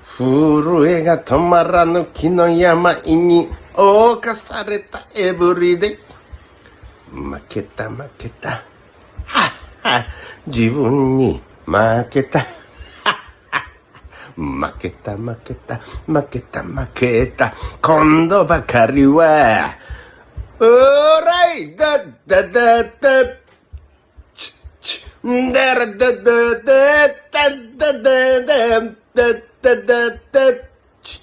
震えが止まらぬ木の病に侵されたエブリデイ。負けた負けた。はっは。自分に負けた。負けた負けた負けた負けた。今度ばかりはオーライダッダダッダッチッチッダラダダダッダッダダダッダッダダダッチッ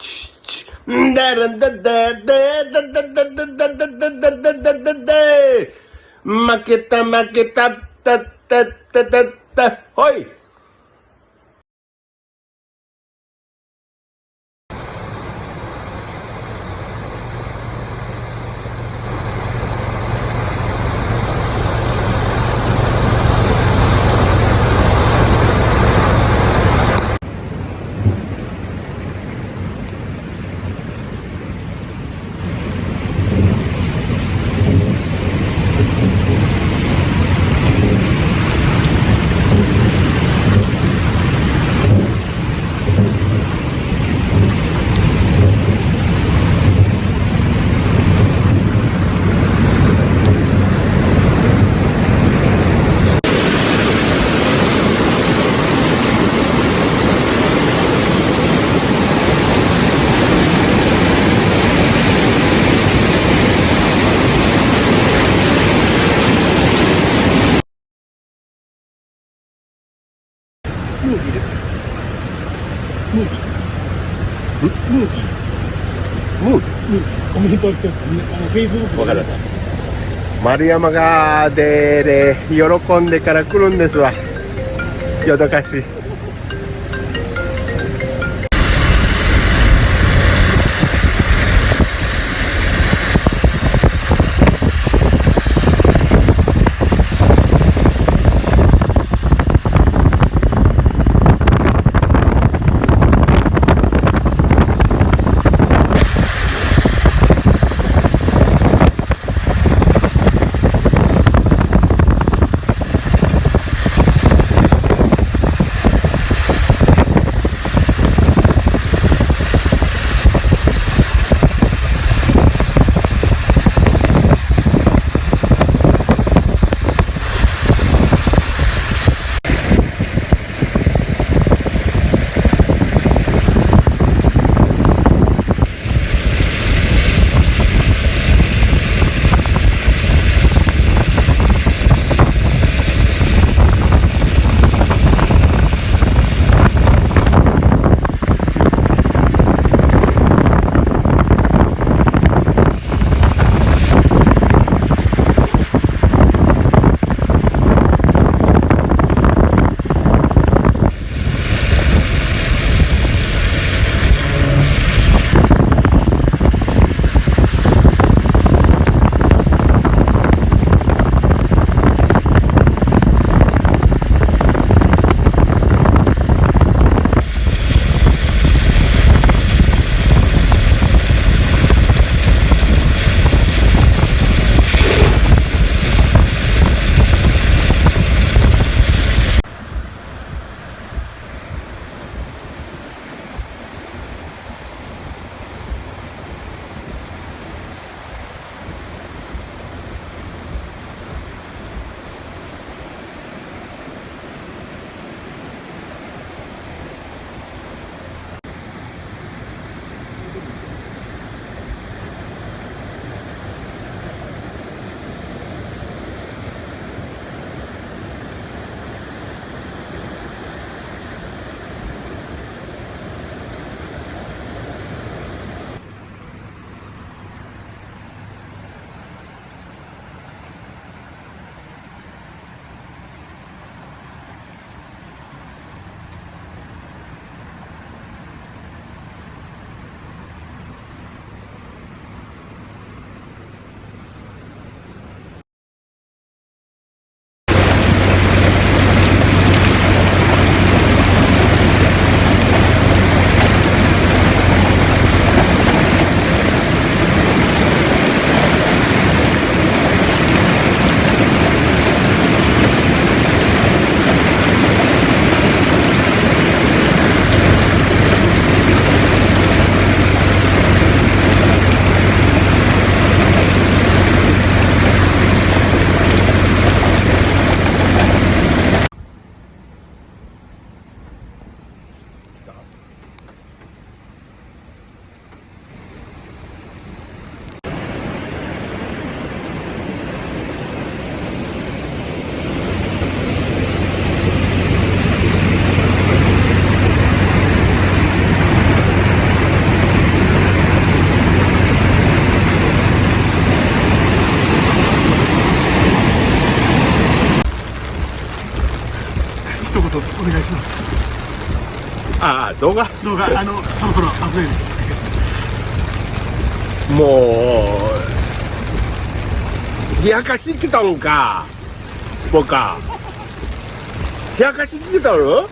チッチッダラダダダッダッダダダダダダダダダダ。負けた負けたタッタッタッタッタ。ほい。ムービーです。ムービー。ムービー。ムービー。コメントをしてます。フェイスブック。わかりました。丸山がで喜んでから来るんですわ。よどかし。とお願いします。ああ、動画動画、そろそろ危ないです。もう、冷やかし来たんか。僕か。冷やかし来たの？